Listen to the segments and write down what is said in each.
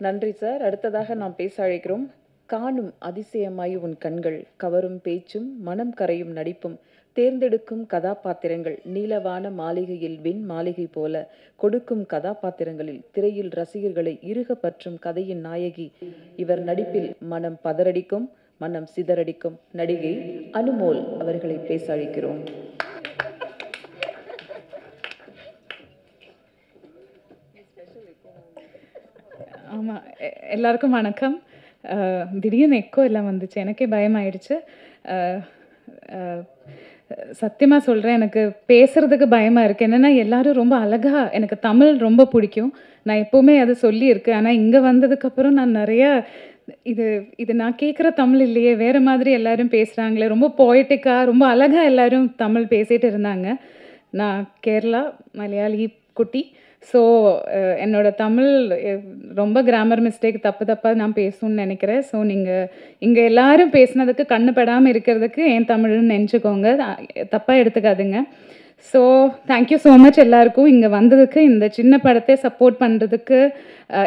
நன்றி சார். அடுத்ததாக நாம் பேச அழைக்கிறோம். காணும் அதிசயமாய் உன் கண்கள், கவரும் பேச்சும் மனம் கரையும் நடிப்பும், தேர்ந்தெடுக்கும் கதாபாத்திரங்கள் நீலவான மாளிகையில் வெண் மாளிகை போல, கொடுக்கும் கதாபாத்திரங்களில் திரையில் ரசிகர்களை இறுக பற்றும் கதையின் நாயகி. இவர் நடிப்பில் மனம் பதறடிக்கும், மனம் சிதறடிக்கும் நடிகை அனுமோல் அவர்களை பேச அழைக்கிறோம். ஆமாம், எல்லாருக்கும் வணக்கம். திடீர்னு எக்கோ எல்லாம் வந்துச்சு, எனக்கே பயமாயிடுச்சு. சத்தியமாக சொல்கிறேன், எனக்கு பேசுகிறதுக்கு பயமாக இருக்குது. என்னென்னா எல்லோரும் ரொம்ப அழகாக, எனக்கு தமிழ் ரொம்ப பிடிக்கும், நான் எப்போவுமே அதை சொல்லியிருக்கேன். ஆனால் இங்கே வந்ததுக்கப்புறம் நான் நிறையா இது நான் கேட்குற தமிழ் இல்லையே, வேறு மாதிரி எல்லோரும் பேசுகிறாங்களே, ரொம்ப போய்ட்டிக்காக ரொம்ப அழகாக எல்லோரும் தமிழ் பேசிகிட்டு இருந்தாங்க. நான் கேரளா மலையாளி குட்டி. ஸோ என்னோடய தமிழ் ரொம்ப கிராமர் மிஸ்டேக் தப்பாக நான் பேசணும்னு நினைக்கிறேன். ஸோ நீங்கள் இங்கே எல்லோரும் பேசுனதுக்கு கண்ணு படாமல் இருக்கிறதுக்கு என் தமிழ்னு நினச்சிக்கோங்க, தப்பாக எடுத்துக்காதுங்க. ஸோ தேங்க்யூ ஸோ மச் எல்லாருக்கும் இங்கே வந்ததுக்கு, இந்த சின்ன படத்தை சப்போர்ட் பண்ணுறதுக்கு,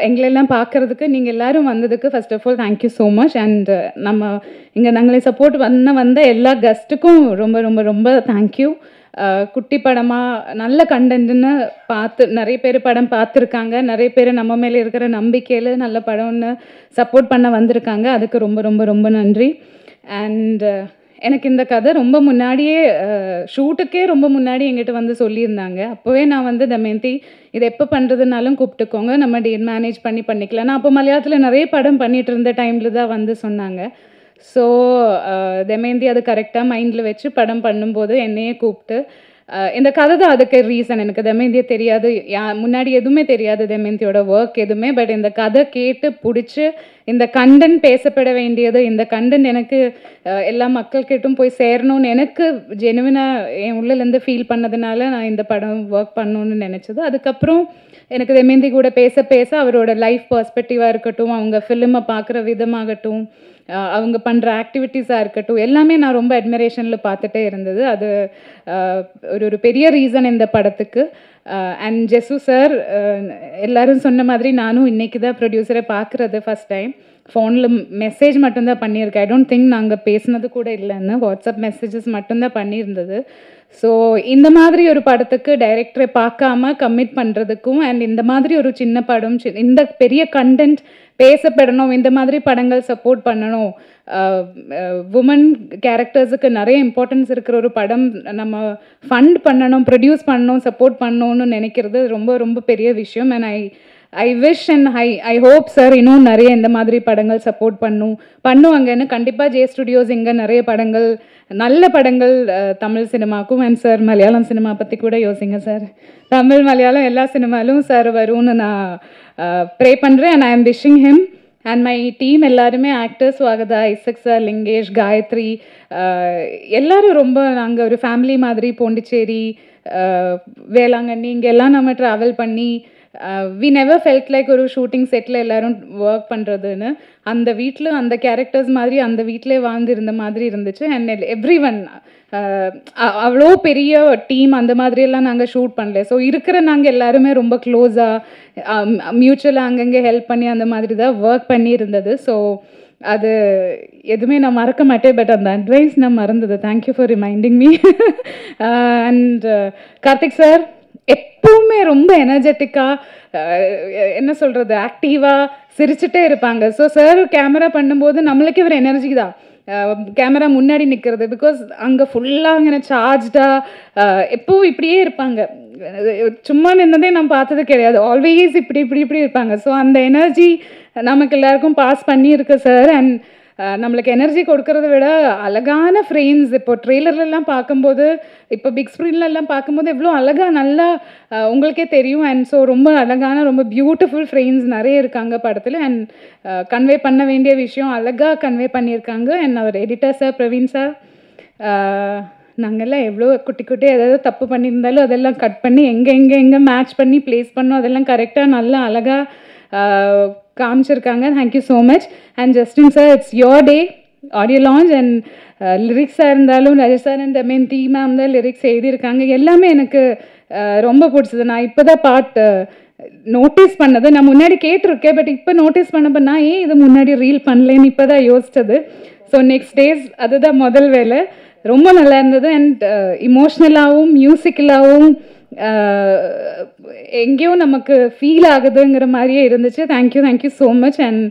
எங்களெல்லாம் பார்க்குறதுக்கு நீங்கள் எல்லோரும் வந்ததுக்கு first of all thank you so much. And நம்ம இங்கே நாங்களே சப்போர்ட் வந்த எல்லா கெஸ்ட்டுக்கும் ரொம்ப ரொம்ப ரொம்ப தேங்க்யூ. குட்டி படமாக நல்ல கண்டென்ட்னு பார்த்து நிறைய பேர் படம் பார்த்துருக்காங்க, நிறைய பேர் நம்ம மேலே இருக்கிற நம்பிக்கையில் நல்ல படம்னு சப்போர்ட் பண்ண வந்திருக்காங்க, அதுக்கு ரொம்ப ரொம்ப ரொம்ப நன்றி. அண்ட் எனக்கு இந்த கதை ரொம்ப முன்னாடியே, ஷூட்டுக்கே ரொம்ப முன்னாடி எங்கிட்ட வந்து சொல்லியிருந்தாங்க. அப்போவே நான் வந்து தமயந்தி இதை எப்போ பண்ணுறதுனாலும் கூப்பிட்டுக்கோங்க, நம்ம டேட் மேனேஜ் பண்ணிக்கலாம். நான் அப்போ மலையாளத்தில் நிறைய படம் பண்ணிகிட்டு இருந்த டைமில் தான் வந்து சொன்னாங்க. ஸோ தமயந்தி அது கரெக்டாக மைண்டில் வச்சு படம் பண்ணும்போது என்னையே கூப்பிட்டு, இந்த கதை தான் அதுக்கு ரீசன். எனக்கு தமயந்தியை தெரியாது, முன்னாடி எதுவுமே தெரியாது தமயந்தியோட ஒர்க் எதுவுமே. பட் இந்த கதை கேட்டு பிடிச்சி, இந்த கண்டென்ட் பேசப்பட வேண்டியது, இந்த கண்டென்ட் எனக்கு எல்லா மக்கள்கிட்டும் போய் சேரணும்னு எனக்கு ஜெனுவினாக என் உள்ளேருந்து ஃபீல் பண்ணதுனால நான் இந்த படம் ஒர்க் பண்ணணுன்னு நினச்சது. அதுக்கப்புறம் எனக்கு தமயந்தி கூட பேச அவரோட லைஃப் பர்ஸ்பெக்டிவாக இருக்கட்டும், அவங்க ஃபிலிமை பார்க்குற விதமாகட்டும், அவங்க பண்ணுற ஆக்டிவிட்டீஸாக இருக்கட்டும், எல்லாமே நான் ரொம்ப அட்மிரேஷனில் பார்த்துட்டே இருந்தது. அது ஒரு பெரிய ரீசன் இந்த படத்துக்கு. அண்ட் ஜெசு சார், எல்லோரும் சொன்ன மாதிரி நானும் இன்றைக்கி தான் ப்ரொடியூசரை பார்க்குறது ஃபஸ்ட் டைம். ஃபோனில் மெசேஜ் மட்டும்தான் பண்ணியிருக்கேன். ஐ டோன்ட் திங்க் நாங்கள் பேசுனது கூட இல்லைன்னு, வாட்ஸ்அப் மெசேஜஸ் மட்டும்தான் பண்ணியிருந்தது. ஸோ இந்த மாதிரி ஒரு படத்துக்கு டைரக்டரை பார்க்காம கமிட் பண்ணுறதுக்கும், அண்ட் இந்த மாதிரி ஒரு சின்ன படம், இந்த பெரிய கண்டென்ட் பேசப்படணும், இந்த மாதிரி படங்கள் சப்போர்ட் பண்ணணும், உமன் கேரக்டர்ஸுக்கு நிறைய இம்பார்ட்டன்ஸ் இருக்கிற ஒரு படம் நம்ம ஃபண்ட் பண்ணணும், ப்ரொடியூஸ் பண்ணணும், சப்போர்ட் பண்ணணும்னு நினைக்கிறது ரொம்ப ரொம்ப பெரிய விஷயம். And I wish and I hope sir இன்னும் நிறைய இந்த மாதிரி படங்கள் சப்போர்ட் பண்ணுவாங்கன்னு. கண்டிப்பாக ஜே ஸ்டுடியோஸ் இங்கே நிறைய படங்கள், நல்ல படங்கள் தமிழ் சினிமாக்கும், அண்ட் சார் மலையாளம் சினிமா பற்றி கூட யோசிங்க சார். தமிழ் மலையாளம் எல்லா சினிமாலும் சார் வரும்னு நான் ப்ரே பண்ணுறேன். And I am wishing him and my team எல்லாருமே, actors Swagatha, Isaac sir, Lingesh, Gayathri, எல்லோரும் ரொம்ப, நாங்கள் ஒரு ஃபேமிலி மாதிரி பாண்டிச்சேரி, வேளாங்கண்ணி இங்கெல்லாம் நம்ம ட்ராவல் பண்ணி, வி நெவர் ஃபெல்ட் லைக் ஒரு ஷூட்டிங் செட்டில் எல்லோரும் ஒர்க் பண்ணுறதுன்னு. அந்த வீட்டில் அந்த கேரக்டர்ஸ் மாதிரி அந்த வீட்டிலே வாழ்ந்துருந்த மாதிரி இருந்துச்சு. அண்ட் எவ்ரி ஒன், அவ்வளோ பெரிய டீம் அந்த மாதிரியெல்லாம் நாங்கள் ஷூட் பண்ணல. ஸோ இருக்கிற நாங்கள் எல்லாருமே ரொம்ப க்ளோஸாக மியூச்சுவலாக அங்கங்கே ஹெல்ப் பண்ணி அந்த மாதிரி தான் ஒர்க் பண்ணி இருந்தது. ஸோ அது எதுவுமே நான் மறக்க மாட்டேன். பட் அந்த அட்வைஸ் நான் மறந்தது. Thank you for reminding me. And Karthik sir எப்பவுமே ரொம்ப எனர்ஜெட்டிக்காக, என்ன சொல்கிறது, ஆக்டிவாக சிரிச்சுட்டே இருப்பாங்க. ஸோ சார் கேமரா பண்ணும்போது நம்மளுக்கே ஒரு எனர்ஜி தான் கேமரா முன்னாடி நிற்கிறது. பிகாஸ் அங்கே ஃபுல்லாக அங்கே சார்ஜ்டாக எப்பவும் இப்படியே இருப்பாங்க. சும்மா நின்றதே நான் பார்த்தது கிடையாது. ஆல்வேஸ் இப்படி இருப்பாங்க. ஸோ அந்த எனர்ஜி நமக்கு எல்லாருக்கும் பாஸ் பண்ணியிருக்கு சார். அண்ட் நம்மளுக்கு எனர்ஜி கொடுக்கறத விட அழகான ஃப்ரேம்ஸ் இப்போ ட்ரெய்லர்லலாம் பார்க்கும்போது இப்போ பிக் ஸ்க்ரீன்லலாம் பார்க்கும்போது எவ்வளோ அழகாக நல்லா உங்களுக்கே தெரியும். அண்ட் ஸோ ரொம்ப அழகான ரொம்ப பியூட்டிஃபுல் ஃப்ரேம்ஸ் நிறைய இருக்காங்க படத்தில். அண்ட் கன்வே பண்ண வேண்டிய விஷயம் அழகாக கன்வே பண்ணியிருக்காங்க. அண்ட் அவர் எடிட்டர் சார் பிரவீன் சார், நாங்கள்லாம் எவ்வளோ குட்டி குட்டி ஏதாவது தப்பு பண்ணியிருந்தாலும் அதெல்லாம் கட் பண்ணி எங்கே மேட்ச் பண்ணி ப்ளேஸ் பண்ணோம், அதெல்லாம் கரெக்டாக நல்லா அழகாக காமிச்சிருக்காங்க. Thank you so much. And Justin sir, it's your day audio launch. And லிரிக்ஸாக இருந்தாலும் ராஜேஷ் சார் அண்ட் மீன் டீமாக இருந்தால் லிரிக்ஸ் எழுதியிருக்காங்க. எல்லாமே எனக்கு ரொம்ப பிடிச்சது. நான் இப்போ தான் பாட்டு நோட்டீஸ் பண்ணது. நான் முன்னாடி கேட்டிருக்கேன், பட் இப்போ நோட்டீஸ் பண்ணப்போ நான் ஏன் இது முன்னாடி ரீல் பண்ணலேன்னு இப்போ தான் யோசிச்சது. ஸோ நெக்ஸ்ட் டேஸ் அதுதான் முதல் வேலை. ரொம்ப நல்லா இருந்தது. அண்ட் இமோஷ்னலாகவும் மியூசிக்கலாகவும் எங்கேயோ நமக்கு ஃபீல் ஆகுதுங்கிற மாதிரியே இருந்துச்சு. Thank you so much. அண்ட்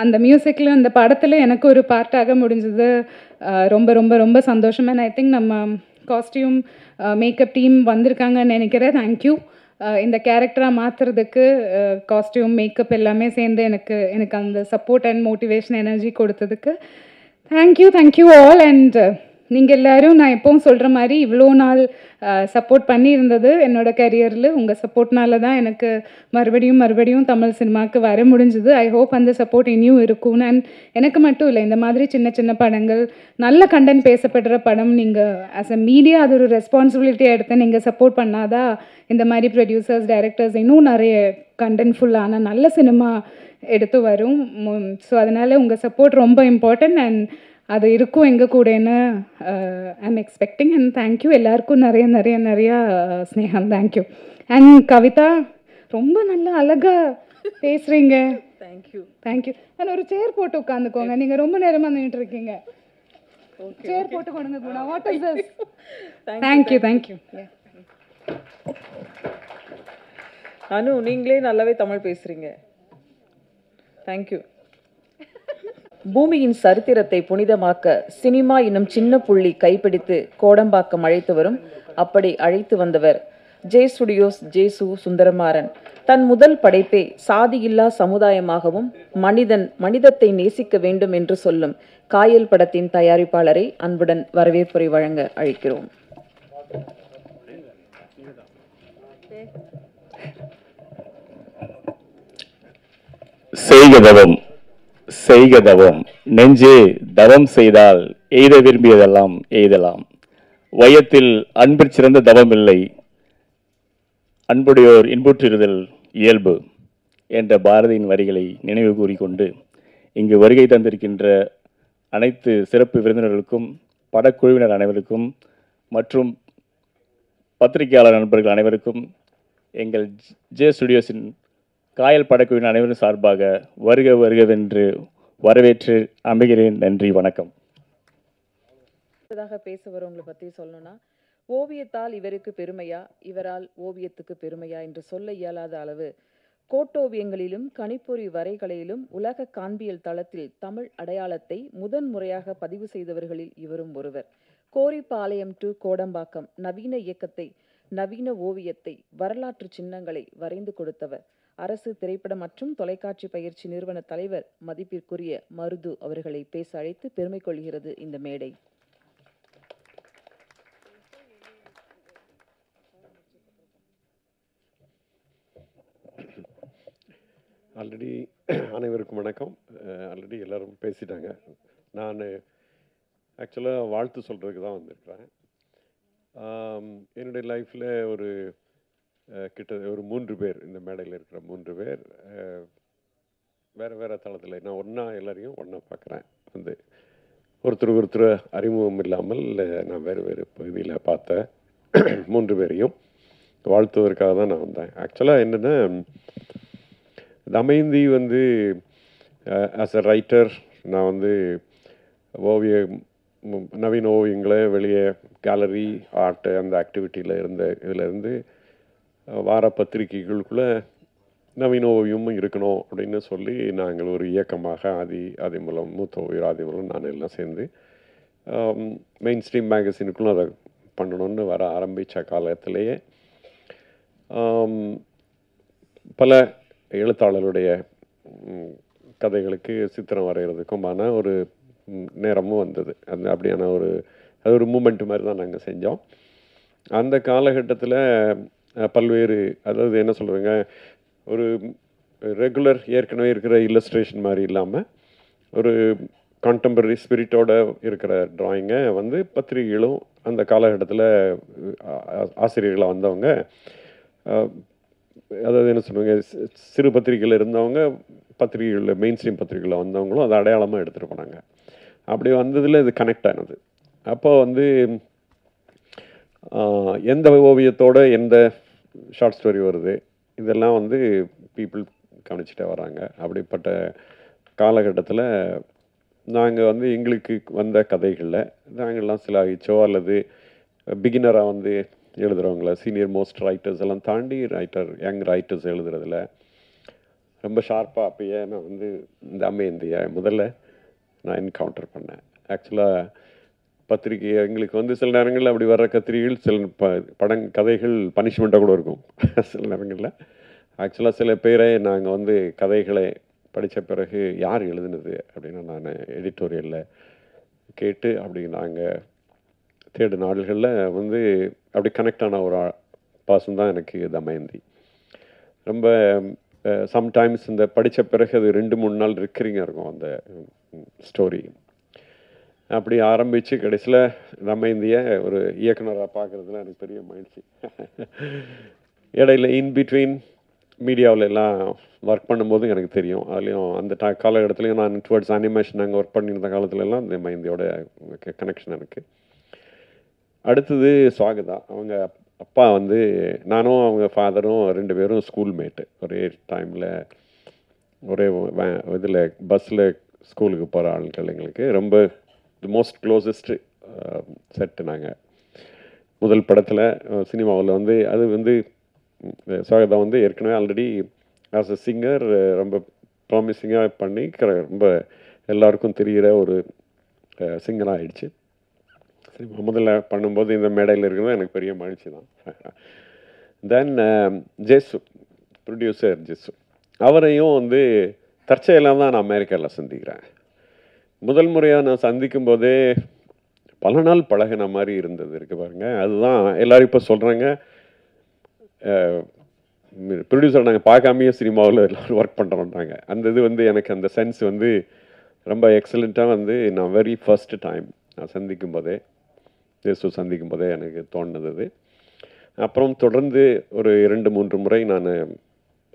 அந்த மியூசிக்கில் அந்த படத்தில் எனக்கு ஒரு பார்ட்டாக முடிஞ்சது. ரொம்ப ரொம்ப ரொம்ப சந்தோஷம். அண்ட் ஐ திங்க் நம்ம காஸ்டியூம் மேக்கப் டீம் வந்திருக்காங்கன்னு நினைக்கிறேன். தேங்க்யூ. இந்த கேரக்டராக மாற்றுறதுக்கு காஸ்டியூம் மேக்கப் எல்லாமே சேர்ந்து எனக்கு அந்த சப்போர்ட் அண்ட் மோட்டிவேஷன் எனர்ஜி கொடுத்ததுக்கு தேங்க்யூ ஆல். அண்ட் நீங்கள் எல்லோரும் நான் எப்பவும் சொல்கிற மாதிரி இவ்வளோ நாள் சப்போர்ட் பண்ணியிருந்தது என்னோட கரியரில் உங்கள் சப்போர்ட்னால தான் எனக்கு மறுபடியும் தமிழ் சினிமாவுக்கு வர முடிஞ்சுது. ஐ ஹோப் அந்த சப்போர்ட் இனியும் இருக்கும்னு. அண்ட் எனக்கு மட்டும் இல்லை, இந்த மாதிரி சின்ன சின்ன படங்கள் நல்ல கண்டென்ட் பேசப்படுற படம் நீங்கள் ஆஸ் அ மீடியா அது ஒரு ரெஸ்பான்சிபிலிட்டியாக எடுத்து நீங்கள் சப்போர்ட் பண்ணாதான் இந்த மாதிரி ப்ரொடியூசர்ஸ் டைரக்டர்ஸ் இன்னும் நிறைய கண்டென்ட்ஃபுல்லான நல்ல சினிமா எடுத்து வரும். ஸோ அதனால் உங்கள் சப்போர்ட் ரொம்ப இம்பார்ட்டன்ட். அண்ட் அது இருக்கும் எங்கள் கூடன்னு ஐம் எக்ஸ்பெக்டிங். அண்ட் தேங்க்யூ எல்லாருக்கும் நிறையா ஸ்னேகம். தேங்க்யூ. அண்ட் கவிதா, ரொம்ப நல்லா அழகாக பேசுகிறீங்க. தேங்க்யூ. அண்ட் ஒரு சேர் போட்டு உட்காந்துக்கோங்க, நீங்கள் ரொம்ப நேரமாக நின்றுட்டு இருக்கீங்க. சேர் போட்டு கொடுங்க கூட. What is this? தேங்க்யூ. அனு, நீங்களே நல்லாவே தமிழ் பேசுகிறீங்க. தேங்க்யூ. பூமியின் சரித்திரத்தை புனிதமாக்க சினிமா என்னும் சின்ன புள்ளி கைப்பிடித்து கோடம்பாக்கம் அழைத்து வரும். அப்படி அழைத்து வந்தவர் ஜே ஸ்டுடியோஸ் ஜேசு சுந்தரமாறன். தன் முதல் படைப்பை சாதியில்லா சமுதாயமாகவும் மனிதத்தை நேசிக்க வேண்டும் என்று சொல்லும் காயல் படத்தின் தயாரிப்பாளரை அன்புடன் வரவேற்புரை வழங்க அழைக்கிறோம். செய்க தவம் நெஞ்சே தவம் செய்தால் எய்த விரும்பியதெல்லாம் எய்தலாம். வயத்தில் அன்பிற் சிறந்த தவம் இல்லை, அன்புடையோர் இன்புற்றிருதல் இயல்பு என்ற பாரதியின் வரிகளை நினைவு கூறிக்கொண்டு இங்கு வருகை தந்திருக்கின்ற அனைத்து சிறப்பு விருந்தினர்களுக்கும், படக்குழுவினர் அனைவருக்கும் மற்றும் பத்திரிகையாளர் நண்பர்கள் அனைவருக்கும் எங்கள் ஜே ஸ்டுடியோஸின் காயல் படக்குழுவின் அனைவரும் சார்பாக வருகவென்று வரவேற்று அமைகிறேன். நன்றி, வணக்கம். பேச வரவங்களை பற்றி சொல்லணும்னா, ஓவியத்தால் இவருக்கு பெருமையா, இவரால் ஓவியத்துக்கு பெருமையா என்று சொல்ல இயலாத அளவு கோட்டோவியங்களிலும் கணிப்பொறி வரைகலையிலும் உலக காண்பியல் தளத்தில் தமிழ் அடையாளத்தை முதன்முறையாக பதிவு செய்தவர்களில் இவரும் ஒருவர். கோரிப்பாளையம் டு கோடம்பாக்கம் நவீன இயக்கத்தை, நவீன ஓவியத்தை, வரலாற்று சின்னங்களை வரைந்து கொடுத்தவர். அரசு திரைப்பட மற்றும் தொலைக்காட்சி பயிற்சி நிறுவன தலைவர் மதிப்பிற்குரிய மருது அவர்களை பேச அழைத்து பெருமை கொள்கிறது இந்த மேடை. ஆல்ரெடி அனைவருக்கும் வணக்கம். ஆல்ரெடி எல்லோரும் பேசிட்டாங்க. நான் ஆக்சுவலாக வாழ்த்து சொல்கிறதுக்கு தான் வந்திருக்கிறேன். என்னுடைய லைஃப்பில் கிட்ட ஒரு 3 பேர், இந்த மேடையில் இருக்கிற 3 பேர் வேறு தளத்தில் நான் எல்லாரையும் ஒன்றா பார்க்குறேன். ஒருத்தர் அறிமுகம் இல்லாமல் நான் வேறு பகுதியில் பார்த்த 3 பேரையும் வாழ்த்துவதற்காக தான் நான் வந்தேன். ஆக்சுவலாக என்னென்னா, தமயந்தி ஆஸ் அ ரைட்டர் நான் நவீன ஓவியங்களை வெளியே கேலரி ஆர்ட் அந்த ஆக்டிவிட்டியில் இதிலேருந்து வார பத்திரிகைகளுக்குள்ளே நவீன ஓவியமும் இருக்கணும் அப்படின்னு சொல்லி நாங்கள் ஒரு இயக்கமாக ஆதிமூலம், மூத்த ஓவியர் ஆதிமூலம் நான் எல்லாம் சேர்ந்து மெயின் ஸ்ட்ரீம் மேகசினுக்குள்ளும் அதை பண்ணணும்னு வர ஆரம்பித்த காலத்திலேயே பல எழுத்தாளருடைய கதைகளுக்கு சித்திரம் வரைகிறதுக்குமான ஒரு நேரமும் வந்தது. அந்த அப்படியான அது ஒரு மூமெண்ட் மாதிரி தான் நாங்கள் செஞ்சோம். அந்த காலகட்டத்தில் பல்வேறு, அதாவது என்ன சொல்கிறேங்க, ஒரு ரெகுலர் ஏற்கனவே இருக்கிற இல்லஸ்ட்ரேஷன் மாதிரி இல்லாமல் ஒரு கான்டெம்பரரி ஸ்பிரிட்டோட இருக்கிற ட்ராயிங்கை வந்து பத்திரிகைகளும் அந்த காலகட்டத்தில் ஆசிரியர்களாக வந்தவங்க, அதாவது என்ன சொல்லுவாங்க, சிறு பத்திரிகையில் இருந்தவங்க பத்திரிகைகளில் மெயின் ஸ்ட்ரீம் பத்திரிகையில் வந்தவங்களும் அதை அடையாளமாக எடுத்துகிட்டு போனாங்க. அப்படி வந்ததில் இது கனெக்ட் ஆனது. அப்போ வந்து எந்த ஓவியத்தோட எந்த ஷார்ட் ஸ்டோரி வருது, இதெல்லாம் வந்து பீப்புள் கவனிச்சுட்டே வராங்க. அப்படிப்பட்ட காலகட்டத்தில் நாங்கள் வந்து எங்களுக்கு வந்த கதைகளில் நாங்கள்லாம் சிலாகிச்சோ அல்லது பிகினராக வந்து எழுதுகிறவங்கள சீனியர் மோஸ்ட் ரைட்டர்ஸ் எல்லாம் தாண்டி யங் ரைட்டர்ஸ் எழுதுறதுல ரொம்ப ஷார்ப்பாக அப்பயே நான் வந்து இந்த தமயந்தியை முதல்ல நான் என்கவுண்டர் பண்ணேன். ஆக்சுவலாக பத்திரிகை எங்களுக்கு வந்து சில நேரங்களில் அப்படி வர்ற கத்திரிகைகள் சில கதைகள் பனிஷ்மெண்ட்டாக கூட இருக்கும். சில நேரங்களில் ஆக்சுவலாக சில பேரை நாங்கள் வந்து கதைகளை படித்த பிறகு யார் எழுதுனது அப்படின்னு நான் எடிட்டோரியலில் கேட்டு அப்படி நாங்கள் தேடு நாடுகளில் வந்து அப்படி கனெக்ட் ஆன ஒரு பாசம் தான் எனக்கு தமயந்தி. ரொம்ப சம்டைம்ஸ் இந்த படித்த பிறகு அது 2-3 நாள் ரிக்கரிங்காக இருக்கும் அந்த ஸ்டோரி. அப்படி ஆரம்பித்து கடைசியில் தமயந்தியை ஒரு இயக்குனராக பார்க்குறதுல எனக்கு பெரிய மகிழ்ச்சி. இடையில இன்பிட்வீன் மீடியாவில் எல்லாம் ஒர்க் பண்ணும்போது எனக்கு தெரியும். அதுலேயும் அந்த காலகட்டத்துலேயும் நான் டுவர்ட்ஸ் அனிமேஷன் நாங்கள் ஒர்க் பண்ணியிருந்த காலத்துலலாம் இந்த மைந்தியோட கனெக்ஷன் எனக்கு. அடுத்தது சுவாகதா. அவங்க அப்பா வந்து நானும் அவங்க ஃபாதரும் 2 பேரும் ஸ்கூல் மேட்டு. ஒரே டைமில் ஒரே இதில் பஸ்ஸில் ஸ்கூலுக்கு போகிற ஆட்கள் எங்களுக்கு ரொம்ப மோஸ்ட் க்ளோசஸ்ட்டு செட்டு. நாங்கள் முதல் படத்தில் சினிமாவில் வந்து அது வந்து சுவாகதா வந்து ஏற்கனவே ஆல்ரெடி ஆஸ் அ சிங்கர் ரொம்ப ப்ராமிசிங்காக பண்ணி ரொம்ப எல்லாருக்கும் தெரிகிற ஒரு சிங்கராக ஆயிடுச்சு. சினிமா முதல்ல பண்ணும்போது இந்த மேடையில் இருக்கிறது எனக்கு பெரிய மகிழ்ச்சி தான். தென் ஜேசு, ப்ரொடியூசர் ஜேசு, அவரையும் வந்து தற்செயலாக தான் நான் அமெரிக்காவில் சந்திக்கிறேன். முதல் முறையாக நான் சந்திக்கும் போதே பல நாள் பழகின மாதிரி இருந்தது இருக்குது பாருங்க. அதுதான் எல்லோரும் இப்போ சொல்கிறாங்க, ப்ரொடியூசர் நாங்கள் பார்க்காமையே சினிமாவில் எல்லோரும் ஒர்க் பண்ணுறோன்றாங்க. அந்த இது வந்து எனக்கு அந்த சென்ஸ் வந்து ரொம்ப எக்ஸலண்ட்டாக வந்து நான் வெரி ஃபர்ஸ்ட் டைம் நான் சந்திக்கும் போதே எனக்கு தோணுது. அப்புறம் தொடர்ந்து ஒரு 2-3 முறை நான்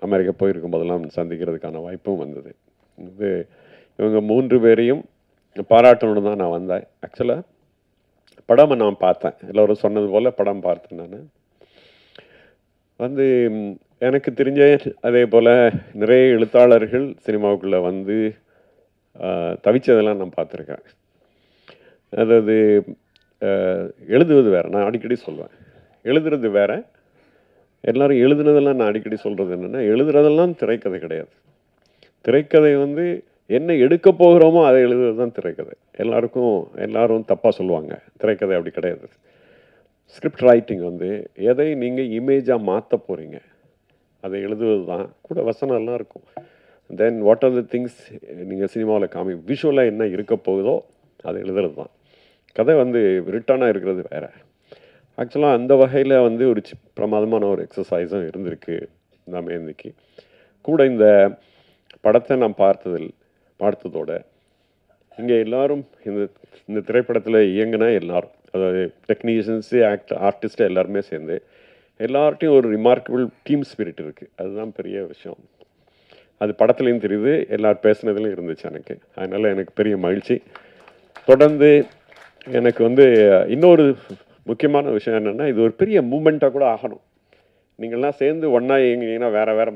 அமெரிக்கா போயிருக்கும் போதெல்லாம் சந்திக்கிறதுக்கான வாய்ப்பும் வந்தது. இது இவங்க 3 பேரையும் பாராட்டணுன்னு தான் நான் வந்தேன். ஆக்சுவலாக படம் நான் பார்த்தேன், எல்லோரும் சொன்னது போல் படம் பார்த்தேன். நான் வந்து எனக்கு தெரிஞ்ச அதே போல் நிறைய எழுத்தாளர்கள் சினிமாவுக்குள்ளே வந்து தவிச்சதெல்லாம் நான் பார்த்துருக்கேன். அதாவது எழுதுவது வேறு, நான் அடிக்கடி சொல்லுவேன். எழுதுறது வேறு, எல்லோரும் எழுதுனதெல்லாம் நான் அடிக்கடி சொல்கிறது என்னென்னா, எழுதுறதெல்லாம் திரைக்கதை கிடையாது. திரைக்கதை வந்து என்ன எடுக்க போகிறோமோ அதை எழுதுறது தான் திரைக்கதை. எல்லாரும் தப்பாக சொல்லுவாங்க, திரைக்கதை அப்படி கிடையாது. ஸ்கிரிப்ட் ரைட்டிங் வந்து எதை நீங்கள் இமேஜாக மாற்ற போகிறீங்க அதை எழுதுவது தான். கூட வசனம்லாம் இருக்கும். Then what are the things நீங்கள் சினிமாவில் விஷுவலாக என்ன இருக்க போகுதோ அதை எழுதுறது தான். கதை வந்து ரிட்டனாக இருக்கிறது வேறு. ஆக்சுவலாக அந்த வகையில் வந்து ஒரு பிரமாதமான ஒரு எக்ஸசைஸும் இருந்திருக்கு தமயந்திக்கு. கூட இந்த படத்தை நான் பார்த்ததோட இங்கே எல்லாரும் இந்த திரைப்படத்தில் இயங்கினா எல்லாரும், அதாவது டெக்னீஷியன்ஸு, ஆர்டிஸ்ட்டு எல்லாருமே சேர்ந்து எல்லார்ட்டையும் ஒரு ரிமார்க்கபிள் டீம் ஸ்பிரிட் இருக்குது. அதுதான் பெரிய விஷயம். அது படத்துலையும் தெரியுது, எல்லாரும் பேசுனதுலையும் இருந்துச்சு எனக்கு. அதனால் எனக்கு பெரிய மகிழ்ச்சி. தொடர்ந்து எனக்கு வந்து இன்னொரு முக்கியமான விஷயம் என்னென்னா, இது ஒரு பெரிய மூமெண்ட்டாக கூட ஆகணும். நீங்கள்லாம் சேர்ந்து ஒன்றா இயங்கினீங்கன்னா வேறு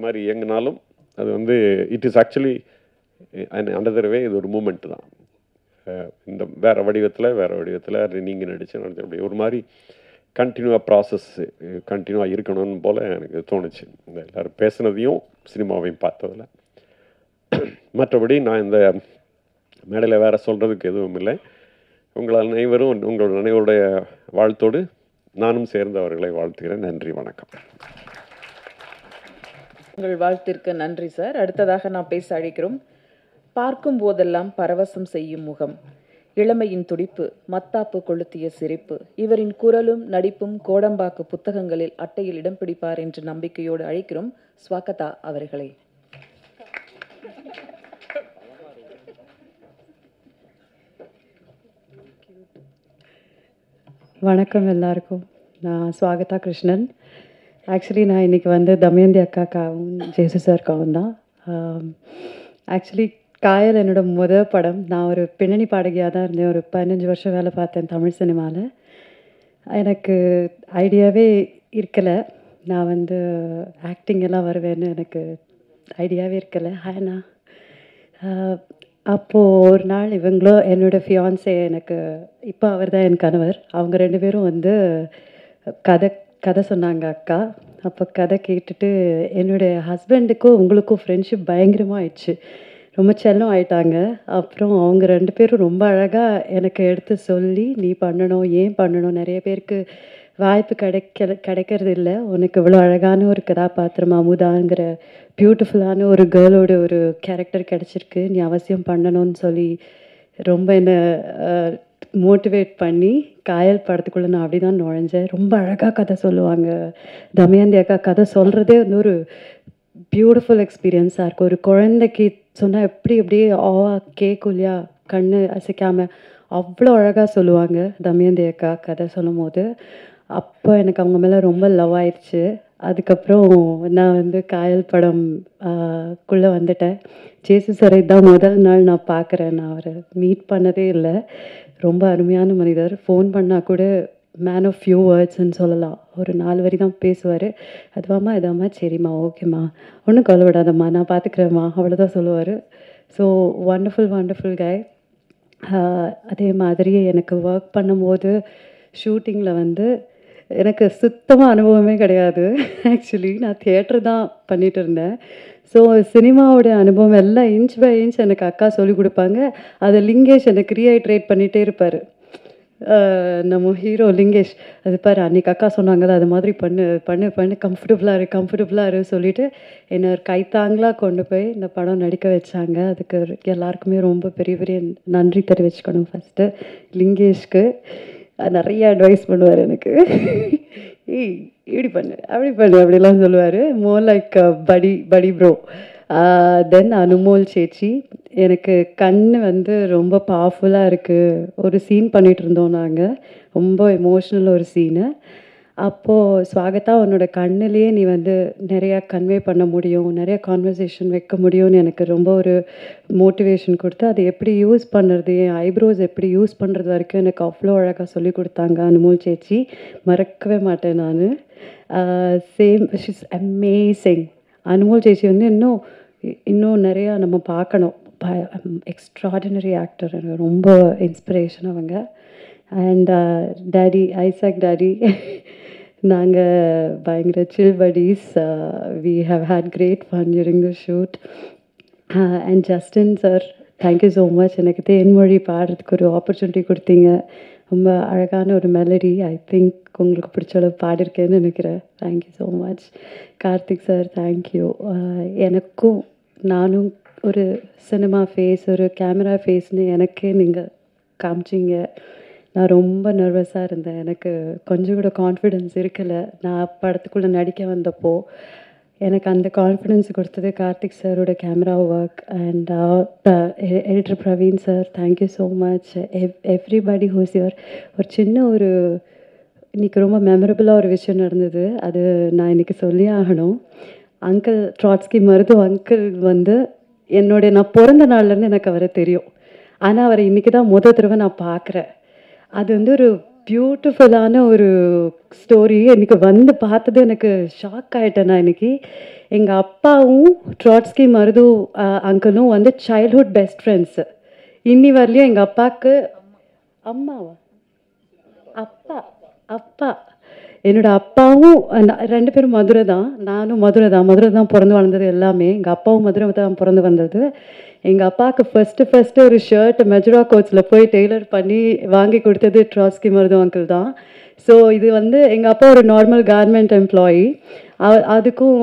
மாதிரி இயங்கினாலும் அது வந்து இட் இஸ் ஆக்சுவலி அண்டர் வே, இது ஒரு மூமெண்ட்டு தான். இந்த வேறு வடிவத்தில் நீங்கள் நடித்து அப்படி ஒரு மாதிரி கண்டினியூவாக இருக்கணும்னு போல் எனக்கு தோணுச்சு. இந்த எல்லோரும் பேசுனதையும் சினிமாவையும் பார்த்ததில். மற்றபடி நான் இந்த மேடையில் வேறு சொல்கிறதுக்கு எதுவும் இல்லை. உங்கள் அனைவருடைய வாழ்த்தோடு நானும் சேர்ந்து அவர்களை வாழ்த்துகிறேன். நன்றி, வணக்கம். உங்கள் வாழ்த்திற்கு நன்றி சார். அடுத்ததாக நாம் பேச அழைக்கிறோம். பார்க்கும் போதெல்லாம் பரவசம் செய்யும் முகம், இளமையின் துடிப்பு, மத்தாப்பு கொளுத்திய சிரிப்பு. இவரின் குரலும் நடிப்பும் கோடம்பாக்கு புத்தகங்களில் அட்டையில் இடம் பிடிப்பார் என்று நம்பிக்கையோடு அழைக்கிறோம் ஸ்வாகதா அவர்களை. வணக்கம் எல்லாருக்கும். நான் ஸ்வாகதா கிருஷ்ணன். ஆக்சுவலி நான் இன்றைக்கி வந்து தமயந்தி அக்காக்காவும் ஜேசு சார்க்காவும் தான். ஆக்சுவலி காயல் என்னோடய முதல் படம். நான் ஒரு பின்னணி பாடகியாக தான் இருந்தேன். ஒரு 15 வருஷம் வேலை பார்த்தேன் தமிழ் சினிமாவில். எனக்கு ஐடியாவே இருக்கலை, நான் வந்து ஆக்டிங் எல்லாம் வருவேன்னு எனக்கு ஐடியாவே இருக்கலை. ஹேனா அப்போது ஒரு நாள் இவங்களோ என்னோடய ஃபியான்ஸே, எனக்கு இப்போ அவர் தான் என் கணவர், அவங்க 2 பேரும் வந்து கதை சொன்னாங்க அக்கா. அப்போ கதை கேட்டுட்டு என்னுடைய ஹஸ்பண்டுக்கும் உங்களுக்கும் ஃப்ரெண்ட்ஷிப் பயங்கரமாக ஆயிடுச்சு, ரொம்ப செல்லம் ஆயிட்டாங்க. அப்புறம் அவங்க 2 பேரும் ரொம்ப அழகாக எனக்கு எடுத்து சொல்லி, நீ பண்ணணும், ஏன் பண்ணணும், நிறைய பேருக்கு வாய்ப்பு கிடைக்கிறது இல்லை, உனக்கு இவ்வளோ அழகான ஒரு கதாபாத்திரம் அமுதாங்கிற பியூட்டிஃபுல்லான ஒரு கேர்ளோட ஒரு கேரக்டர் கிடச்சிருக்கு, நீ அவசியம் பண்ணணும்னு சொல்லி ரொம்ப என்னை மோட்டிவேட் பண்ணி காயல் படத்துக்குள்ளே நான் அப்படி தான் நுழைஞ்சேன். ரொம்ப அழகாக கதை சொல்லுவாங்க தமயந்தி அக்கா. கதை சொல்கிறதே வந்து ஒரு பியூட்டிஃபுல் எக்ஸ்பீரியன்ஸாக இருக்கும். ஒரு குழந்தைக்கு சொன்னால் எப்படியே கேட்கும் இல்லையா, கண் அசைக்காமல் அவ்வளோ அழகாக சொல்லுவாங்க தமயந்தி அக்கா கதை சொல்லும் போது. அப்போ எனக்கு அவங்க மேலே ரொம்ப லவ் ஆயிடுச்சு. அதுக்கப்புறம் நான் வந்து காயல் படம் குள்ளே வந்துட்டேன். ஜேசு சாரை தான் முதல் நாள் நான் பார்க்குறேன். நான் அவரை மீட் பண்ணதே இல்லை. ரொம்ப அருமையான மனிதர். ஃபோன் பண்ணால் கூட மேன் ஆஃப் ஃபியூ வேர்ட்ஸ்ன்னு சொல்லலாம். ஒரு 4 வரி தான் பேசுவார். அதுவாம்மா இதாம்மா, சரிம்மா, ஓகேம்மா, ஒன்றும் கவலைப்படாதம்மா, நான் பார்த்துக்கிறேம்மா, அவ்வளோதான் சொல்லுவார். ஸோ வண்டர்ஃபுல் கை. அதே மாதிரி எனக்கு ஒர்க் பண்ணும்போது ஷூட்டிங்கில் வந்து எனக்கு சுத்தமாக அனுபவமே கிடையாது. ஆக்சுவலி நான் தியேட்டர் தான் பண்ணிகிட்டு இருந்தேன். ஸோ சினிமாவோடைய அனுபவம் எல்லாம் இன்ச் பை இன்ச் எனக்கு அக்கா சொல்லிக் கொடுப்பாங்க. அதை லிங்கேஷ் எனக்கு ரீஹைட்ரேட் பண்ணிகிட்டே இருப்பார். நம்ம ஹீரோ லிங்கேஷ், அது பாரு அன்றைக்கி அக்கா சொன்னாங்கல்ல, அது மாதிரி பண்ணு கம்ஃபர்டபுளாக இரு சொல்லிவிட்டு என்னை ஒரு கைத்தாங்களாக கொண்டு போய் இந்த படம் நடிக்க வச்சாங்க. அதுக்கு எல்லாருக்குமே ரொம்ப பெரிய நன்றி தெரிவிச்சுக்கணும். ஃபஸ்ட்டு லிங்கேஷ்க்கு நிறைய அட்வைஸ் பண்ணுவார் எனக்கு. இப்படி பண்ணு அப்படிலாம் சொல்லுவார். மோர் லைக் படி ப்ரோ. தென் அனுமோல் சேச்சி, எனக்கு கண் வந்து ரொம்ப பவர்ஃபுல்லாக இருக்குது. ஒரு சீன் பண்ணிகிட்டு இருந்தோம் நாங்கள், ரொம்ப எமோஷ்னல் ஒரு சீனு. அப்போது ஸ்வாகதா, உன்னோட கண்ணிலேயே நீ வந்து நிறையா கன்வே பண்ண முடியும், நிறையா கான்வர்சேஷன் வைக்க முடியும்னு எனக்கு ரொம்ப ஒரு மோட்டிவேஷன் கொடுத்து, அதை எப்படி யூஸ் பண்ணுறது, என் ஐப்ரோஸ் எப்படி யூஸ் பண்ணுறது வரைக்கும் எனக்கு அவ்வளோ அழகாக சொல்லி கொடுத்தாங்க அனுமோல் சேச்சி. மறக்கவே மாட்டேன் நான். Same, she's amazing. அனுமோல் சேச்சி வந்து இன்னும் நிறையா நம்ம பார்க்கணும். எக்ஸ்ட்ராடினரி ஆக்டர், எனக்கு ரொம்ப இன்ஸ்பிரேஷன் அவங்க. அண்ட் டேடி, ஐசாக் டேடி, நாங்கள் பயங்கர சில் buddies. We have had great fun during the shoot. And Justin sir, thank you so much. எனக்கு தேன்மொழி பாடுறதுக்கு ஒரு ஆப்பர்ச்சுனிட்டி கொடுத்தீங்க. ரொம்ப அழகான ஒரு மெலடி. ஐ திங்க் உங்களுக்கு பிடிச்ச அளவு பாடிருக்கேன்னு நினைக்கிறேன். Thank you so much. Karthik sir, thank you. எனக்கும் நானும் ஒரு சினிமா ஃபேஸ், ஒரு கேமரா ஃபேஸ்னு எனக்கே நீங்கள் காமிச்சிங்க. நான் ரொம்ப நர்வஸாக இருந்தேன். எனக்கு கொஞ்சம் கூட கான்ஃபிடென்ஸ் இருக்கலை. நான் படத்துக்குள்ளே நடிக்க வந்தப்போ எனக்கு அந்த கான்ஃபிடென்ஸ் கொடுத்தது கார்த்திக் சாரோட camera work. And editor Praveen sir, thank you so much. Everybody whose your. ஒரு சின்ன ஒரு இன்றைக்கி ரொம்ப மெமரபுளாக ஒரு விஷயம் நடந்தது, அது நான் இன்றைக்கி சொல்லி ஆகணும். அங்கிள் ட்ராட்ஸ்கி மருது அங்கிள் வந்து நான் பிறந்த நாள்லேருந்து எனக்கு அவரை தெரியும். ஆனால் அவரை இன்றைக்கி தான் முதல் தடவை நான் பார்க்குறேன். அது வந்து ஒரு பியூட்டிஃபுல்லான ஒரு ஸ்டோரி. எனக்கு வந்து பார்த்தது எனக்கு ஷாக் ஆகிட்டேன். நான் இன்றைக்கி எங்கள் அப்பாவும் ட்ராட்ஸ்கி மருது அங்கிளும் வந்து சைல்ட்ஹுட் பெஸ்ட் ஃப்ரெண்ட்ஸு. இன்னி வரலையும் எங்கள் அப்பாவுக்கு அம்மாவா அப்பா என்னோடய அப்பாவும் 2 பேரும் மதுரை தான், நானும் மதுரை தான் பிறந்து வளர்ந்தது எல்லாமே. எங்கள் அப்பாவும் மதுரை தான் பிறந்து வந்தது. எங்கள் அப்பாவுக்கு ஃபஸ்ட்டு ஒரு ஷர்ட் மெஜுரா கோட்ஸில் போய் டெய்லர் பண்ணி வாங்கி கொடுத்தது ட்ராட்ஸ்கி மருது அங்கிள் தான். ஸோ இது வந்து எங்கள் அப்பா ஒரு நார்மல் கார்மெண்ட் எம்ப்ளாயி. அதுக்கும்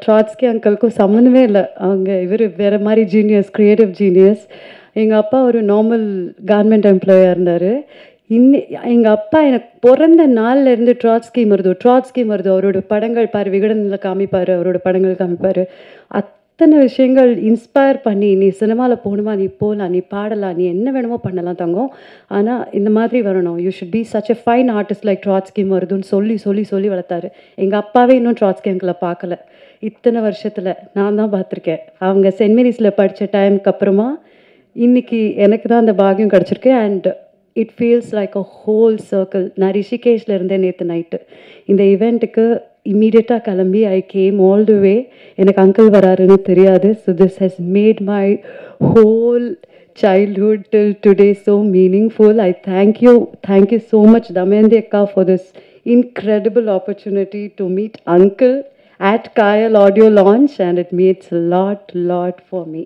ட்ராட்ஸ்கி அங்கிளுக்கும் சம்மந்தமே இல்லை. அவங்க இவர் வேறு மாதிரி ஜீனியஸ், க்ரியேட்டிவ் ஜீனியஸ். எங்கள் அப்பா ஒரு நார்மல் கவர்மெண்ட் எம்ப்ளாயாக இருந்தார். எங்கள் அப்பா எனக்கு பிறந்த நாள்லேருந்து ட்ராட்ஸ்கி மருது அவரோட படங்கள் பாரு, விகடனில் காமிப்பார், அவரோட படங்கள் காமிப்பார். அத்தனை விஷயங்கள் இன்ஸ்பயர் பண்ணி, நீ சினிமாவில் போகணுமா, நீ போகலாம், நீ பாடலாம், நீ என்ன வேணுமோ பண்ணலாம் தங்கம், ஆனால் இந்த மாதிரி வரணும், you should be such a fine artist like Trotsky மருதுன்னு சொல்லி சொல்லி சொல்லி வளர்த்தாரு. எங்கள் அப்பாவே இன்னும் ட்ராட்ஸ்கி அங்கிளை பார்க்கல. இத்தனை வருஷத்தில் நான் தான் பார்த்துருக்கேன். அவங்க சென்ட் மேரிஸில் படித்த டைமுக்கு அப்புறமா இன்றைக்கி எனக்கு தான் அந்த பாக்கியம் கிடச்சிருக்கு. And it feels like a whole circle. நான் ரிஷிகேஷில் இருந்தேன் நேற்று நைட்டு. இந்த ஈவெண்ட்டுக்கு இம்மீடியட்டாக கிளம்பி ஐ கேம் ஆல் தி வே. எனக்கு அங்கிள் வராருன்னு தெரியாது. So this has made my whole childhood till today so meaningful. I thank you so much Damayanti Akka for this incredible opportunity to meet uncle at Kayal audio launch, and it means a lot for me.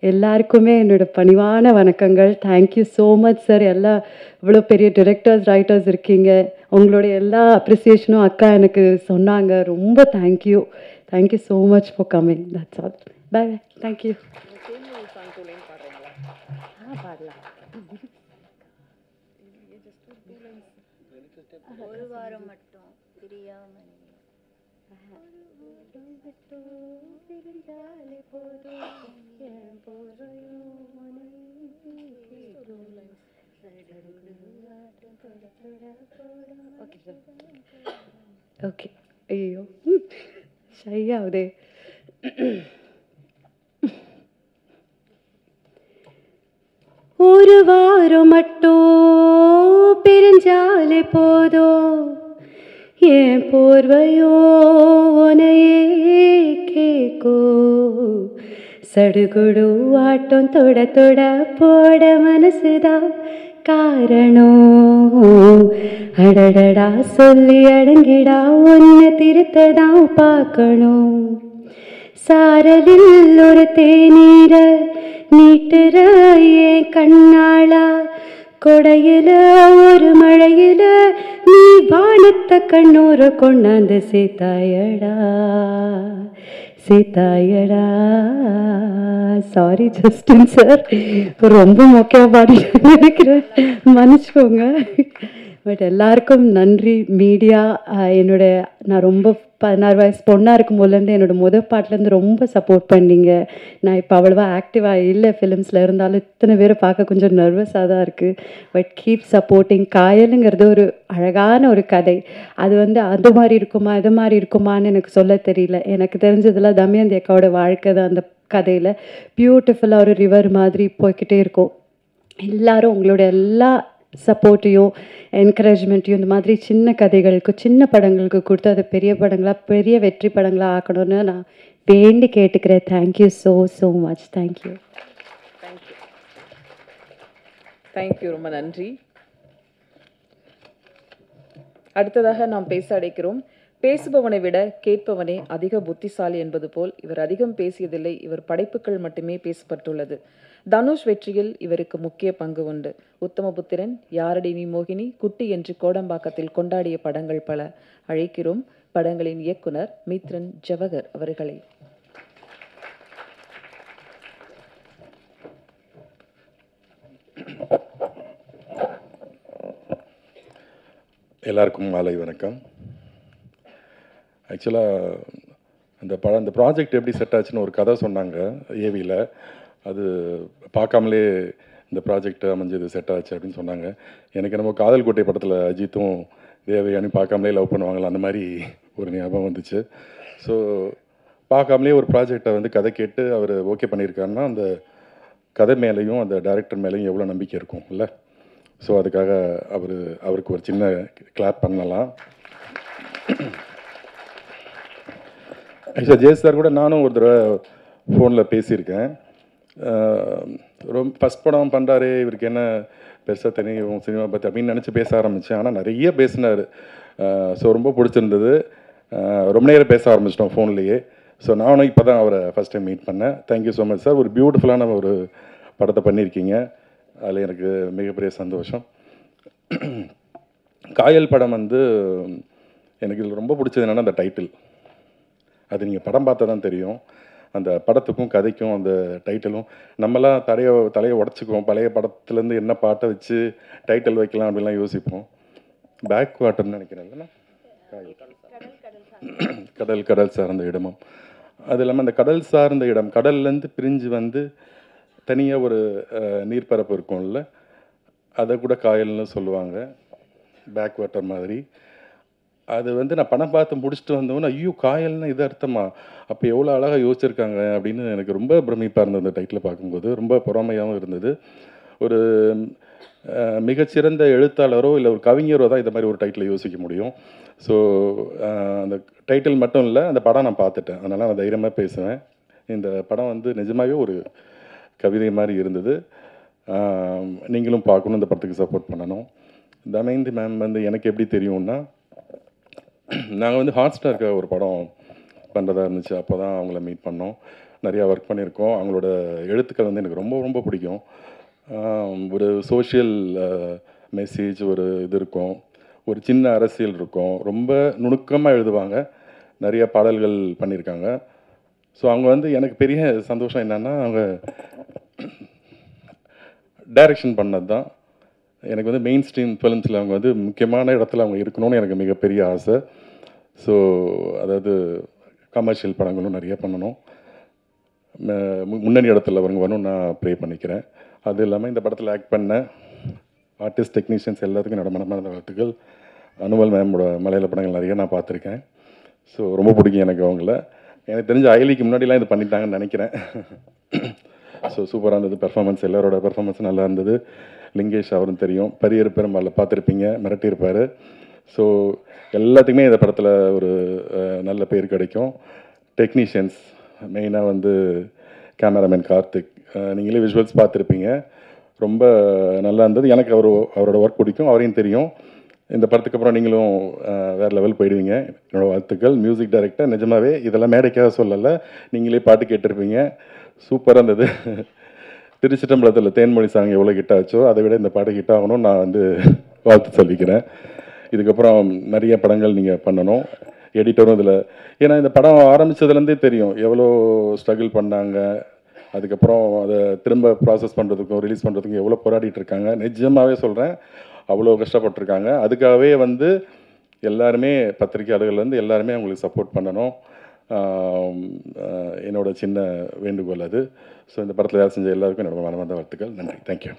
எல்லாருக்குமே என்னோட பணிவான வணக்கங்கள். Thank you so much sir. இவ்வளோ பெரிய directors, writers இருக்கீங்க. உங்களோட எல்லா அப்ரிசியேஷனும் அக்கா எனக்கு சொன்னாங்க. ரொம்ப thank you so much for coming. That's all. Bye. Thank you. ஒரு வாரம் மட்டும் பிரியாமல் ஓகே. ஐயோ ஷையாவுதே. ஒரு வாரம் மட்டும் பிரிஞ்சாலே போதோ, என் போர்வையோ உனையே கேக்கோ, சடுகுடு ஆட்டம் தொட தொட போட மனசுதான் காரணம். அடடடா சொல்லி அடங்கிடா ஒன்ன திருத்ததான் பார்க்கணும். சாரலில் ஒரு தேநீர நீட்டுற ஏன் கண்ணாளா, கொடையில ஒரு மழையில நீ வானத்த கண்ணூர கொண்டாந்து சீத்தாயடா. சாரி ஜஸ்டின் சார், ரொம்ப மொக்கையா பாடி நினைக்கிறேன், மன்னிச்சுக்கோங்க. பட் எல்லாருக்கும் நன்றி. மீடியா நான் ரொம்ப 16 வயசு பொண்ணாக இருக்கும் போதுலேருந்து என்னோடய பாட்டிலேருந்து ரொம்ப சப்போர்ட் பண்ணிங்க. நான் இப்போ அவ்வளோவா ஆக்டிவாக இல்லை ஃபிலிம்ஸில், இருந்தாலும் இத்தனை பேரை பார்க்க கொஞ்சம் நர்வஸாக தான் இருக்குது. But keep supporting. காயலுங்கிறது ஒரு அழகான ஒரு கதை. அது அது மாதிரி இருக்குமா இது மாதிரி இருக்குமான்னு எனக்கு சொல்ல தெரியல. எனக்கு தெரிஞ்சதில் தமயந்தி அக்காவோட வாழ்க்கை தான் அந்த கதையில் பியூட்டிஃபுல்லாக ஒரு ரிவர் மாதிரி போய்கிட்டே இருக்கும். எல்லாரும் உங்களோட எல்லா சப்போர்ட்டையும் என்கரேஜ்மெண்ட்டையும் இந்த மாதிரி சின்ன கதைகளுக்கு, சின்ன படங்களுக்கு கொடுத்து அதை பெரிய படங்களாக, பெரிய வெற்றி படங்களாக ஆக்கணும்னு நான் வேண்டி கேட்டுக்கிறேன். Thank you so much. தேங்க்யூ ரொம்ப நன்றி. அடுத்ததாக நாம் பேச அழைக்கிறோம். பேசுபவனை விட கேட்பவனே அதிக புத்திசாலி என்பது போல் இவர் அதிகம் பேசியதில்லை, இவர் படைப்புகள் மட்டுமே பேசப்பட்டுள்ளது. தனுஷ் வெற்றியில் இவருக்கு முக்கிய பங்கு உண்டு. உத்தமபுத்திரன், யாரடி நீ மோகினி, குட்டி என்று கோடம்பாக்கத்தில் கொண்டாடிய படங்கள் பல. அழைக்கிறோம் படங்களின் இயக்குனர் மித்ரன் ஜவஹர் அவர்களை. எல்லாருக்கும் மாலை வணக்கம். ஆக்சுவலாக அந்த ப்ராஜெக்ட் எப்படி செட் ஆச்சுன்னு ஒரு கதை சொன்னாங்க ஏவியில். அது பார்க்காமலே இந்த ப்ராஜெக்ட் அமைஞ்சது, செட் ஆச்சு அப்படின்னு சொன்னாங்க. எனக்கு என்னமோ காதல் கோட்டை படத்தில் அஜித்தும் தேவயானி பார்க்காமலே லவ் பண்ணுவாங்களா, அந்த மாதிரி ஒரு ஞாபகம் வந்துச்சு. ஸோ பார்க்காமலே ஒரு ப்ராஜெக்டை கதை கேட்டு அவர் ஓகே பண்ணியிருக்காருன்னா அந்த கதை மேலேயும் அந்த டைரக்டர் மேலேயும் எவ்வளோ நம்பிக்கை இருக்கும் இல்லை? ஸோ அதுக்காக அவருக்கு ஒரு சின்ன கிளாப் பண்ணலாம். ஆக்சுவலாக ஜெயஸ் சார் கூட நானும் ஒரு தடவை ஃபோனில் பேசியிருக்கேன். ரொம்ப ஃபஸ்ட் படம் பண்ணுறாரு, இவருக்கு என்ன பெருசாக தெரியும் சினிமா பற்றி அப்படின்னு நினச்சி பேச ஆரம்பித்தேன். ஆனால் நிறைய பேசினார். ஸோ ரொம்ப பிடிச்சிருந்தது. ரொம்ப நேரம் பேச ஆரம்பிச்சிட்டோம் ஃபோன்லேயே. ஸோ நானும் இப்போ தான் அவரை ஃபஸ்ட் டைம் மீட் பண்ணேன். Thank you so much sir. ஒரு பியூட்டிஃபுல்லான ஒரு படத்தை பண்ணியிருக்கீங்க. அதில் எனக்கு மிகப்பெரிய சந்தோஷம். காயல் படம் எனக்கு இதில் ரொம்ப பிடிச்சது என்னென்னா அந்த டைட்டில். அது நீங்கள் படம் பார்த்தா தான் தெரியும். அந்த படத்துக்கும் கதைக்கும் அந்த டைட்டிலும் நம்மலாம் தலையை உடச்சிக்குவோம். பழைய படத்துலேருந்து என்ன பாட்டை வச்சு டைட்டில் வைக்கலாம் அப்படிலாம் யோசிப்போம். பேக் வாட்டர்னு நினைக்கிறேன் இல்லைன்னா கடல் சார்ந்த இடமும். அது இல்லாமல் அந்த கடல் சார்ந்த இடம், கடல்லேருந்து பிரிஞ்சு வந்து தனியாக ஒரு நீர்ப்பரப்பு இருக்கும்ல, அதை கூட காயல்னு சொல்லுவாங்க, பேக் வாட்டர் மாதிரி. அது வந்து நான் படம் பார்த்து முடிச்சுட்டு வந்தோன்னே, ஐயோ காயல்னா இது அர்த்தமா, அப்போ எவ்வளோ அழகாக யோசிச்சிருக்காங்க அப்படின்னு எனக்கு ரொம்ப பிரமிப்பாக இருந்தது. அந்த டைட்டில் பார்க்கும்போது ரொம்ப பொறாமையாகவும் இருந்தது. ஒரு மிகச்சிறந்த எழுத்தாளரோ இல்லை ஒரு கவிஞரோ தான் இந்த மாதிரி ஒரு டைட்டில் யோசிக்க முடியும். ஸோ அந்த டைட்டில் மட்டும் இல்லை, அந்த படம் நான் பார்த்துட்டேன், அதனால் நான் தைரியமாக பேசுவேன். இந்த படம் வந்து நிஜமாகவே ஒரு கவிதை மாதிரி இருந்தது. நீங்களும் பார்க்கணும், இந்த படத்துக்கு சப்போர்ட் பண்ணணும். தமயந்தி மேம் வந்து எனக்கு எப்படி தெரியும்னா, நாங்கள் வந்து ஹாட்ஸ்டாருக்கு ஒரு படம் பண்ணுறதா இருந்துச்சு. அப்போ தான் அவங்கள மீட் பண்ணோம், நிறையா ஒர்க் பண்ணியிருக்கோம். அவங்களோட எழுத்துக்கள் வந்து எனக்கு ரொம்ப ரொம்ப பிடிக்கும். ஒரு சோஷியல் மெசேஜ் ஒரு இது இருக்கும், ஒரு சின்ன அரசியல் இருக்கும், ரொம்ப நுணுக்கமாக எழுதுவாங்க, நிறைய பாடல்கள் பண்ணியிருக்காங்க. ஸோ அவங்க வந்து எனக்கு பெரிய சந்தோஷம் என்னென்னா, அவங்க டைரக்ஷன் பண்ணது தான். எனக்கு வந்து மெயின் ஸ்ட்ரீம் ஃபிலிம்ஸில் அவங்க வந்து முக்கியமான இடத்துல அவங்க இருக்கணும்னு எனக்கு மிகப்பெரிய ஆசை. ஸோ அதாவது கமர்ஷியல் படங்களும் நிறைய பண்ணணும், முன்னணி இடத்துல அவங்க வரணும்னு நான் ப்ரே பண்ணிக்கிறேன். அது இல்லாமல் இந்த படத்தில் ஆக்ட் பண்ண ஆர்டிஸ்ட், டெக்னீஷியன்ஸ் எல்லாத்துக்கும் என்னோட மனமார்ந்த வாழ்த்துக்கள். அனுமல் மேமோட மலையாள படங்கள் நிறைய நான் பார்த்துருக்கேன். ஸோ ரொம்ப பிடிக்கும் எனக்கு அவங்கள. எனக்கு தெரிஞ்ச அயலிக்கு முன்னாடிலாம் இது பண்ணிட்டாங்கன்னு நினைக்கிறேன். ஸோ சூப்பராக இருந்தது பெர்ஃபார்மன்ஸ், எல்லாரோட பெர்ஃபார்மன்ஸும் நல்லா இருந்தது. லிங்கேஷ் அவரும் தெரியும், பரியர் பெருமாளில் பார்த்துருப்பீங்க, மிரட்டியிருப்பார். ஸோ எல்லாத்துக்குமே இந்த படத்தில் ஒரு நல்ல பேர் கிடைக்கும். டெக்னீஷியன்ஸ் மெயினாக வந்து கேமராமேன் கார்த்திக், நீங்களே விஷுவல்ஸ் பார்த்துருப்பீங்க, ரொம்ப நல்லா இருந்தது. எனக்கு அவரோட ஒர்க் பிடிக்கும், அவரையும் தெரியும். இந்த படத்துக்கு அப்புறம் நீங்களும் வேறு லெவல் போயிடுவீங்க, என்னோடய வாழ்த்துக்கள். மியூசிக் டைரக்டர் நிஜமாகவே இதெல்லாம் மேடைக்காக சொல்லலை, நீங்களே பாட்டு கேட்டிருப்பீங்க, சூப்பராக இருந்தது. திருச்சிட்டம்பலத்தில் தேன்மொழி சாங் எவ்வளோ ஹிட் ஆச்சோ அதை விட இந்த பாட்டு ஹிட் ஆகணும்னு நான் வந்து வாழ்த்து சொல்லிக்கிறேன். இதுக்கப்புறம் நிறைய படங்கள் நீங்கள் பண்ணணும், எடிட்டரும் இதில். ஏன்னா இந்த படம் ஆரம்பித்ததுலேருந்தே தெரியும் எவ்வளோ ஸ்ட்ரகிள் பண்ணாங்க. அதுக்கப்புறம் அதை திரும்ப ப்ராசஸ் பண்ணுறதுக்கும் ரிலீஸ் பண்ணுறதுக்கும் எவ்வளோ போராடிட்டு இருக்காங்க. நிஜமாகவே சொல்கிறேன், அவ்வளோ கஷ்டப்பட்டுருக்காங்க. அதுக்காகவே வந்து எல்லாருமே, பத்திரிகையாளர்கள்லேருந்து எல்லாருமே அவங்களுக்கு சப்போர்ட் பண்ணணும், என்னோட சின்ன வேண்டுகோள் அது. ஸோ இந்த படத்தில் வேலை செஞ்ச எல்லாருக்கும் என்னோட மனமார்ந்த வாழ்த்துக்கள். நன்றி, தேங்க்யூ.